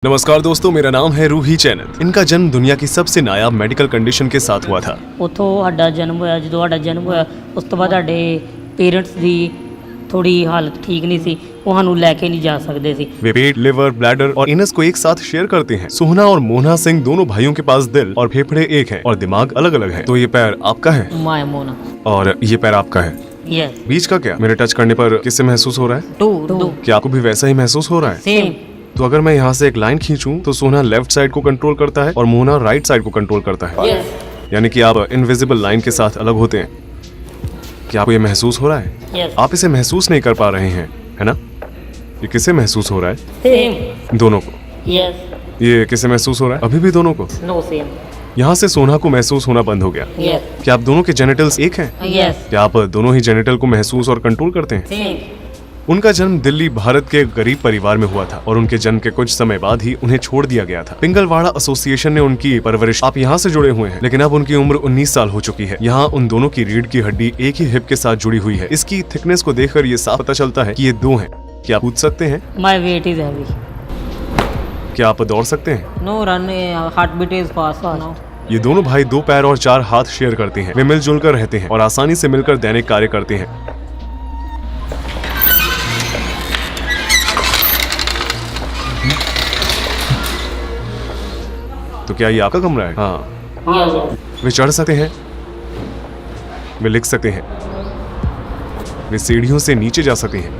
नमस्कार दोस्तों, मेरा नाम है रूही चैनल। इनका जन्म दुनिया की सबसे नायाब मेडिकल कंडीशन के साथ हुआ था। ਉੱਥੋਂ ਸਾਡਾ ਜਨਮ ਹੋਇਆ। ਜਦੋਂ ਸਾਡਾ ਜਨਮ ਹੋਇਆ ਉਸ ਤੋਂ ਬਾਅਦ ਸਾਡੇ ਪੇਰੈਂਟਸ ਦੀ थोड़ी हालत ठीक नहीं सी, वो ਸਾਨੂੰ ਲੈ ਕੇ नहीं जा सकते सी। वे पेट, लिवर, ब्लैडर और इनस को एक साथ शेयर करते हैं। सोहना और मोहना सिंह दोनों भाइयों के पास दिल और फेफड़े एक हैं और दिमाग अलग अलग है। तो ये पैर आपका है माय मोना और ये पैर आपका है। यस बीच का क्या? मेरे टच करने पर किससे महसूस हो रहा है? टू क्या आपको भी वैसा ही महसूस हो रहा है? सेम। तो अगर मैं यहाँ से एक लाइन खींचूं तो सोहना लेफ्ट साइड को कंट्रोल करता है और मोहना राइट साइड को कंट्रोल करता है। यस यानी कि आप इनविजिबल लाइन के साथ अलग होते हैं। क्या आपको ये महसूस हो रहा है? यस आप इसे महसूस नहीं कर पा रहे हैं, है ना? ये किसे महसूस हो रहा है? सेम। दोनों को। यस ये किसे महसूस हो रहा है? अभी भी दोनों को। No same. यहाँ से सोना को महसूस होना बंद हो गया। यस क्या आप दोनों के जेनिटल्स एक हैं? यस क्या आप दोनों ही जेनिटल को महसूस और कंट्रोल करते हैं? सेम। उनका जन्म दिल्ली भारत के गरीब परिवार में हुआ था और उनके जन्म के कुछ समय बाद ही उन्हें छोड़ दिया गया था। पिंगलवाड़ा एसोसिएशन ने उनकी परवरिश। आप यहाँ से जुड़े हुए हैं, लेकिन अब उनकी उम्र 19 साल हो चुकी है। यहाँ उन दोनों की रीढ़ की हड्डी एक ही हिप के साथ जुड़ी हुई है। इसकी थिकनेस को देखकर ये साफ पता चलता है कि ये दो हैं। क्या आप पूछ सकते हैं? My weight is heavy. क्या आप दौड़ सकते हैं? No run, heart beat is fast now. ये दोनों भाई 2 पैर और 4 हाथ शेयर करते हैं। वे मिलजुल कर रहते हैं और आसानी से मिलकर दैनिक कार्य करते हैं। तो क्या ये आपका कमरा है? हाँ। वे चढ़ सकते हैं, वे लिख सकते हैं, वे सीढ़ियों से नीचे जा सकते हैं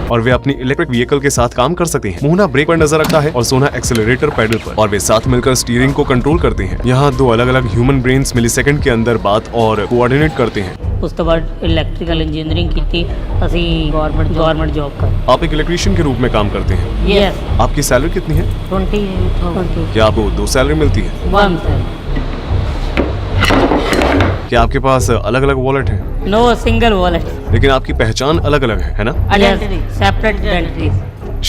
और वे अपनी इलेक्ट्रिक व्हीकल के साथ काम कर सकते हैं। मोहना ब्रेक पर नजर रखता है और सोना एक्सेलरेटर पैडल पर, और वे साथ मिलकर स्टीयरिंग को कंट्रोल करते हैं। यहाँ 2 अलग अलग ह्यूमन ब्रेन्स मिलीसेकंड के अंदर बात और कोऑर्डिनेट करते हैं। ਉਸ ਤੋਂ ਬਾਅਦ ਇਲੈਕਟ੍ਰੀਕਲ ਇੰਜੀਨੀਅਰਿੰਗ ਕੀਤੀ ਅਸੀਂ ਗਵਰਨਮੈਂਟ ਜੌਬ ਕਰ। आप एक इलेक्ट्रीशियन के रूप में काम करते हैं। यस आपकी सैलरी कितनी है? 20 क्या आपको 2 सैलरी मिलती है? 1 क्या आपके पास अलग अलग वॉलेट है? No single wallet. लेकिन आपकी पहचान अलग अलग है ना? Identity separate identity.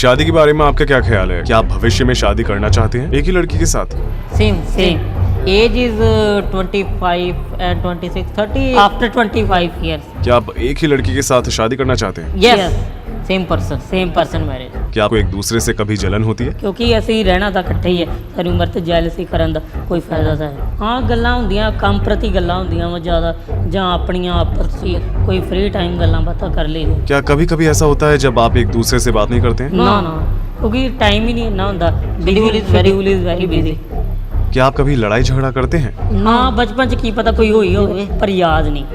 शादी के बारे में आपका क्या ख्याल है? क्या आप भविष्य में शादी करना चाहते हैं एक ही लड़की के साथ? Same age is 25 and 26 30 after 25 years। क्या आप एक ही लड़की के साथ शादी करना चाहते हैं? Yes same person marriage. क्या आपको एक दूसरे से कभी जलन होती है? ਕਿਉਂਕਿ ਅਸੀਂ ਰਹਿਣਾ ਤਾਂ ਇਕੱਠੇ ਹੀ ਹੈ, ਸਾਰੀ ਉਮਰ ਤੇ ਜੈਲਸੀ ਕਰਨ ਦਾ ਕੋਈ ਫਾਇਦਾ ਤਾਂ ਹੈ। ਹਾਂ ਗੱਲਾਂ ਹੁੰਦੀਆਂ, ਕੰਮ ਪ੍ਰਤੀ ਗੱਲਾਂ ਹੁੰਦੀਆਂ ਵਾ ਜ਼ਿਆਦਾ, ਜਾਂ ਆਪਣੀਆਂ ਆਪਸ 'ਚ ਕੋਈ ਫ੍ਰੀ ਟਾਈਮ ਗੱਲਾਂ ਬਾਤਾਂ ਕਰ ਲਈਆਂ। क्या कभी कभी ऐसा होता है जब आप एक दूसरे से बात नहीं करते हैं? ਨਾ ਕਿਉਂਕਿ ਟਾਈਮ ਹੀ ਨਹੀਂ ਇੰਨਾ ਹੁੰਦਾ। Schedule is very busy. क्या आप कभी लड़ाई झगड़ा करते हैं? ਹਾਂ ਬਚਪਨ 'ਚ ਕੀ ਪਤਾ ਕੋਈ ਹੋਈ ਹੋਵੇ, ਪਰ ਯਾਦ ਨਹੀਂ।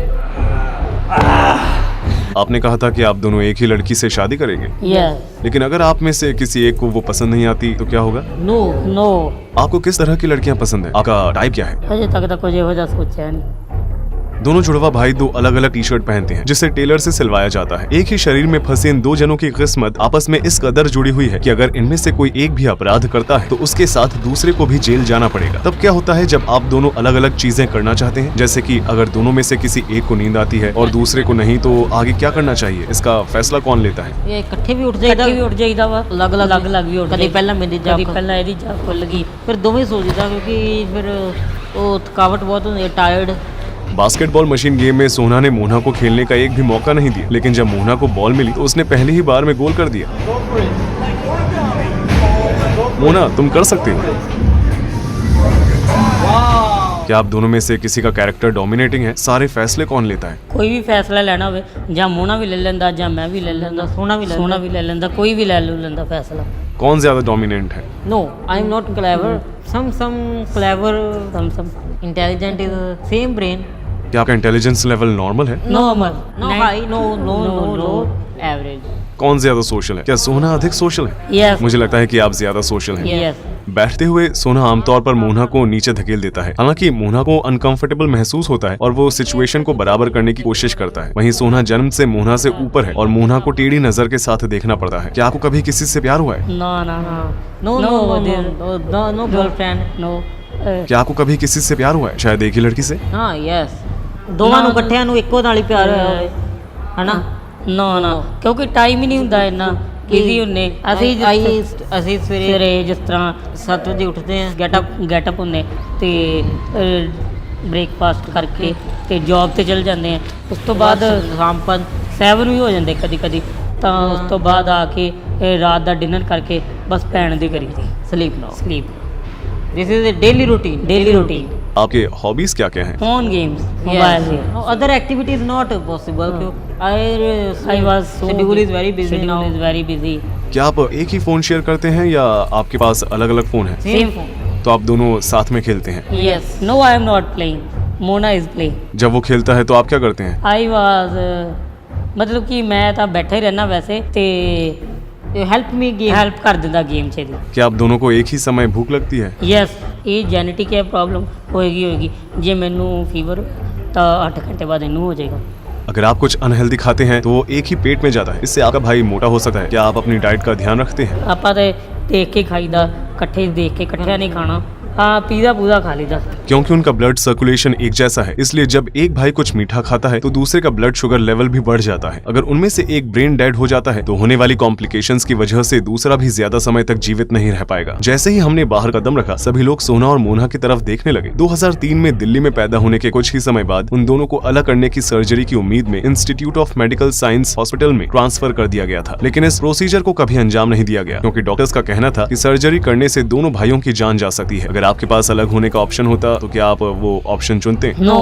आपने कहा था कि आप दोनों एक ही लड़की से शादी करेंगे, यस लेकिन अगर आप में से किसी एक को वो पसंद नहीं आती तो क्या होगा? नो आपको किस तरह की लड़कियां पसंद है? आपका टाइप क्या है? ਅਜੇ ਤੱਕ ਤਾਂ ਕੁਝ ਇਹੋ ਜਿਹਾ ਸੋਚਿਆ नहीं। दोनों जुड़वा भाई 2 अलग अलग टी शर्ट पहनते हैं जिसे टेलर से सिलवाया जाता है। एक ही शरीर में फंसे इन 2 जनों की किस्मत आपस में इस कदर जुड़ी हुई है कि अगर इनमें से कोई एक भी अपराध करता है तो उसके साथ दूसरे को भी जेल जाना पड़ेगा। तब क्या होता है जब आप दोनों अलग अलग चीजें करना चाहते हैं? जैसे कि अगर दोनों में से किसी एक को नींद आती है और दूसरे को नहीं, तो आगे क्या करना चाहिए? इसका फैसला कौन लेता है? ਇਹ ਇਕੱਠੇ ਵੀ ਉੱਠ ਜਾਈਦਾ ਵਾ, ਅਲੱਗ ਵੀ ਉੱਠ। ਕਦੀ ਪਹਿਲਾਂ ਮੇਰੀ ਜਾਗ, ਕਦੀ ਪਹਿਲਾਂ ਇਹਦੀ ਜਾਗ ਖੁੱਲ ਗਈ, ਫਿਰ ਦੋਵੇਂ ਸੋ ਜਾਈਦਾ ਕਿਉਂਕਿ ਫਿਰ ਉਹ ਥਕਾਵਟ ਬਹੁਤ ਹੁੰਦੀ ਹੈ, टायर्ड। बास्केटबॉल मशीन गेम में सोना ने मोहना को खेलने का एक भी मौका नहीं दिया, लेकिन जब मोहना को बॉल मिली तो उसने पहली ही बार में गोल कर दिया। मोहना, तुम कर सकते हो। क्या आप दोनों में से किसी का कैरेक्टर डोमिनेटिंग है? सारे फैसले कौन लेता है? ਕੋਈ ਵੀ ਫੈਸਲਾ ਲੈਣਾ ਹੋਵੇ, ਜਾਂ ਮੋਨਾ ਵੀ ਲੈ ਲੈਂਦਾ, ਜਾਂ ਮੈਂ ਵੀ ਲੈ ਲੈਂਦਾ, ਸੋਨਾ ਵੀ ਲੈ ਲੈਂਦਾ, ਕੋਈ ਵੀ ਲੈ ਲੈਂਦਾ ਫੈਸਲਾ। कौन ज्यादा डोमिनेंट है? No I am not clever, some clever, some intelligent is same brain। क्या आपका इंटेलिजेंस लेवल नॉर्मल है? Normal, no high, no low, average. कौन ज्यादा सोशल है? क्या सोना अधिक सोशल है? यस मुझे लगता है कि आप ज्यादा सोशल हैं। यस। बैठते हुए सोना आमतौर पर मोहना को नीचे धकेल देता है। हालांकि मोहना को अनकंफर्टेबल महसूस होता है और वो सिचुएशन को बराबर करने की कोशिश करता है। वहीं सोना जन्म से मोहना से ऊपर है और मोहना को टेढ़ी नजर के साथ देखना पड़ता है। क्या आपको कभी किसी से प्यार हुआ है? No girlfriend, no. क्या आपको कभी किसी से प्यार हुआ है? शायद एक ही लड़की से? हाँ यस। ਦੋਵਾਂ ਨੂੰ ਇਕੱਠਿਆਂ ਨੂੰ ਇੱਕੋ ਨਾਲ ਹੀ ਪਿਆਰ ਹੋਇਆ ਹੋਵੇ, ਹਨਾ? ਨਾ ਕਿਉਂਕਿ ਟਾਈਮ ਹੀ ਨਹੀਂ ਹੁੰਦਾ ਇੰਨਾ, ਬਿਜ਼ੀ ਹੁੰਨੇ ਅਸੀਂ ਸਵੇਰੇ ਜਿਸ ਤਰ੍ਹਾਂ 7 ਵਜੇ ਉੱਠਦੇ ਹਾਂ, ਗੈਟਅਪ ਹੁੰਨੇ ਤੇ ਬ੍ਰੇਕਫਾਸਟ ਕਰਕੇ ਤੇ ਜੌਬ ਤੇ ਚਲ ਜਾਂਦੇ ਆ। ਉਸ ਤੋਂ ਬਾਅਦ ਸ਼ਾਮ 7 ਵੀ ਹੋ ਜਾਂਦੇ ਕਦੀ ਤਾਂ ਉਸ ਤੋਂ ਬਾਅਦ ਆ ਕੇ ਰਾਤ ਦਾ ਡਿਨਰ ਕਰਕੇ ਬਸ ਪੈਣ ਦੀ ਕਰੀ ਦੀ sleep this is a daily routine आपके हॉबीज क्या क्या हैं? phone games mobile games no other activities not possible I was schedule is very busy क्या आप एक ही फोन शेयर करते हैं या आपके पास अलग अलग फोन है? same phone तो आप दोनों साथ में खेलते हैं? yes no I am not playing Mona is playing जब वो खेलता है तो आप क्या करते हैं? I was मतलब कि मैं ਤਾਂ ਬੈਠਾ ਹੀ ਰਹਿਣਾ ਵੈਸੇ ਤੇ ਹੈਲਪ ਕਰ ਦਿੰਦਾ ਗੇਮ 'ਚ ਦੀ क्या आप दोनों को एक ही समय भूख लगती है? ਯੈਸ ਇਹ ਜੈਨੇਟਿਕ ਹੈ ਪ੍ਰੋਬਲਮ ਹੋਏਗੀ ਜੇ ਮੈਨੂੰ ਫੀਵਰ ਤਾਂ 8 ਘੰਟੇ ਬਾਅਦ ਇਹਨੂੰ ਹੋ ਜਾਏਗਾ अगर आप कुछ अनहेल्दी खाते हैं तो वो एक ही पेट में जाता है, इससे आपका भाई मोटा हो सकता है। क्या आप अपनी डाइट का ध्यान रखते हैं? ਆਪਾਂ ਤੇ ਦੇਖ ਕੇ ਖਾਈਦਾ ਇਕੱਠੇ ਦੇਖ ਕੇ ਇਕੱਠਿਆਂ ਨਹੀਂ ਖਾਣਾ हाँ पीज़ा पूजा खा लीदा क्योंकि उनका ब्लड सर्कुलेशन एक जैसा है, इसलिए जब एक भाई कुछ मीठा खाता है तो दूसरे का ब्लड शुगर लेवल भी बढ़ जाता है। अगर उनमें से एक ब्रेन डेड हो जाता है तो होने वाली कॉम्प्लिकेशंस की वजह से दूसरा भी ज्यादा समय तक जीवित नहीं रह पाएगा। जैसे ही हमने बाहर कदम रखा सभी लोग सोना और मोना की तरफ देखने लगे। 2003 में दिल्ली में पैदा होने के कुछ ही समय बाद उन दोनों को अलग करने की सर्जरी की उम्मीद में institute of medical science hospital में ट्रांसफर कर दिया गया था, लेकिन इस प्रोसीजर को कभी अंजाम नहीं दिया गया क्योंकि डॉक्टर्स का कहना था कि सर्जरी करने से दोनों भाइयों की जान जा सकती है। अगर आपके पास अलग होने का ऑप्शन होता तो क्या आप वो ऑप्शन चुनते? No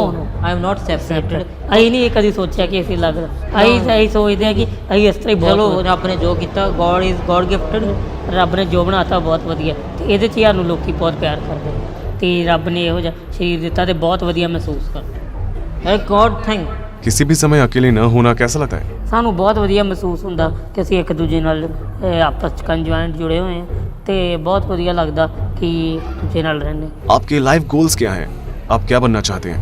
I am not separated ਅਸੀਂ ਨਹੀਂ ਕਦੀ ਸੋਚਿਆ ਕਿ ਅਸੀਂ ਲੱਗ ਅਸੀਂ ਸੋਚਦੇ ਹਾਂ ਕਿ ਅਸੀਂ ਇਸ ਤਰ੍ਹਾਂ ਹੀ ਚਲੋ ਰੱਬ ਨੇ ਜੋ ਕੀਤਾ ਗੋਡ ਗਿਫਟਡ ਰੱਬ ਨੇ ਜੋ ਬਣਾਤਾ ਬਹੁਤ ਵਧੀਆ ਤੇ ਇਹਦੇ 'ਚ ਸਾਨੂੰ ਲੋਕੀ ਬਹੁਤ ਪਿਆਰ ਕਰਦੇ ਤੇ ਰੱਬ ਨੇ ਇਹੋ ਜਿਹਾ ਸਰੀਰ ਦਿੱਤਾ ਤੇ ਬਹੁਤ ਵਧੀਆ ਮਹਿਸੂਸ ਕਰਦੇ ਗੋਡ ਥੈਂਕ किसी भी समय अकेले न होना कैसा लगता है? ਸਾਨੂੰ ਬਹੁਤ ਵਧੀਆ ਮਹਿਸੂਸ ਹੁੰਦਾ ਕਿ ਅਸੀਂ ਇੱਕ ਦੂਜੇ ਨਾਲ ਆਪਸ 'ਚ ਕੰਜੁਆਇੰਟ ਜੁੜੇ ਹੋਏ ਹਾਂ ਤੇ ਬਹੁਤ ਵਧੀਆ ਲੱਗਦਾ ਕਿ ਦੂਜੇ ਨਾਲ ਰਹਿੰਦੇ आपके लाइफ गोल्स क्या हैं? आप क्या बनना चाहते हैं?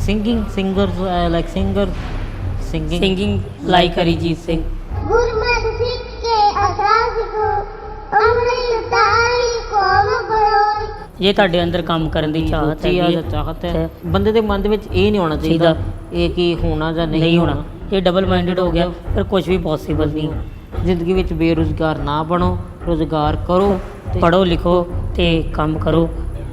सिंगिंग लाइक अरिजीत सिंह गुरमत सिख के असास को अमृत तारी को बरोई ये ਤੁਹਾਡੇ ਅੰਦਰ ਕੰਮ ਕਰਨ ਦੀ ਚਾਹਤ ਹੈ ਬੰਦੇ ਦੇ ਮਨ ਦੇ ਵਿੱਚ ਇਹ ਨਹੀਂ ਹੋਣਾ ਚਾਹੀਦਾ ਇਹ ਕੀ ਹੋਣਾ ਜਾਂ ਨਹੀਂ ਹੋਣਾ ਇਹ ਡਬਲ ਮਾਈਂਡਡ ਹੋ ਗਿਆ ਫਿਰ ਕੁਝ ਵੀ ਪੋਸੀਬਲ ਨਹੀਂ ਜ਼ਿੰਦਗੀ ਵਿੱਚ ਬੇਰੁਜ਼ਗਾਰ ਨਾ ਬਣੋ ਰੁਜ਼ਗਾਰ ਕਰੋ ਪੜ੍ਹੋ ਲਿਖੋ ਤੇ ਕੰਮ ਕਰੋ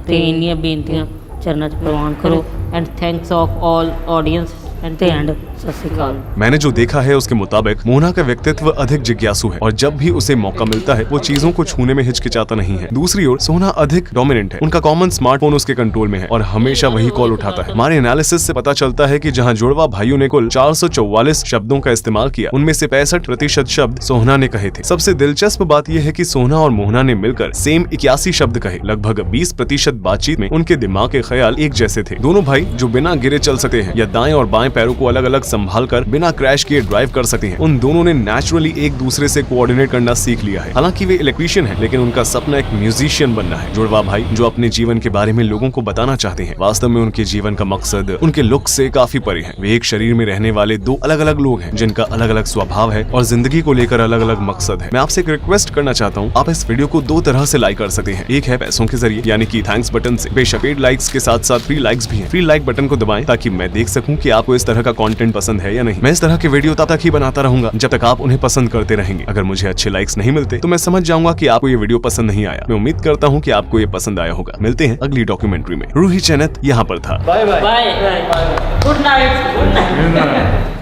ਤੇ ਇੰਨੀਆਂ ਬੇਨਤੀਆਂ ਚਰਨਾਂ 'ਚ ਪ੍ਰਵਾਨ ਕਰੋ and thanks of all audience ਤੇ ਐਂਡ ਸਤਿ ਸ਼੍ਰੀ ਅਕਾਲ मैंने जो देखा है उसके मुताबिक मोना का व्यक्तित्व अधिक जिज्ञासु है और जब भी उसे मौका मिलता है वो चीजों को छूने में हिचकिचाता नहीं है। दूसरी ओर सोना अधिक डोमिनेंट है, उनका कॉमन स्मार्टफोन उसके कंट्रोल में है और हमेशा वही कॉल उठाता है। हमारे एनालिसिस से पता चलता है कि जहां जुड़वा भाइयों ने कुल 444 शब्दों का इस्तेमाल किया, उनमें से 65% शब्द सोहना ने कहे थे। सबसे दिलचस्प बात यह है कि सोहना और मोहना ने मिलकर सेम 81 शब्द कहे। लगभग 20% बातचीत में उनके दिमाग के ख्याल एक जैसे थे। दोनों भाई जो बिना गिरे चल सकते हैं या दाएं और बाएं पैरों को अलग अलग संभाल कर बिना क्रैश किए ड्राइव कर सकते हैं, उन दोनों ने नेचुरली एक दूसरे से कोऑर्डिनेट करना सीख लिया है। हालांकि वे इलेक्ट्रीशियन हैं, लेकिन उनका सपना एक म्यूजिशियन बनना है। जुड़वा भाई जो अपने जीवन के बारे में लोगों को बताना चाहते हैं, वास्तव में उनके जीवन का मकसद उनके लुक से काफी परे है। वे एक शरीर में रहने वाले दो अलग अलग लोग हैं जिनका अलग अलग स्वभाव है और जिंदगी को लेकर अलग अलग मकसद है। मैं आपसे एक रिक्वेस्ट करना चाहता हूँ, आप इस वीडियो को 2 तरह से लाइक कर सकते हैं। एक है पैसों के जरिए यानी कि थैंक्स बटन से। बेशक पेड लाइक्स के साथ साथ फ्री लाइक्स भी हैं। फ्री लाइक बटन को दबाएं ताकि मैं देख सकूं कि आपको इस तरह का कंटेंट पसंद है या नहीं। मैं इस तरह के वीडियो तब तक ही बनाता रहूंगा जब तक आप उन्हें पसंद करते रहेंगे। अगर मुझे अच्छे लाइक्स नहीं मिलते तो मैं समझ जाऊंगा कि आपको ये वीडियो पसंद नहीं आया। मैं उम्मीद करता हूँ कि आपको ये पसंद आया होगा। मिलते हैं अगली डॉक्यूमेंट्री में। रूही चैनत यहाँ पर था। Bye good night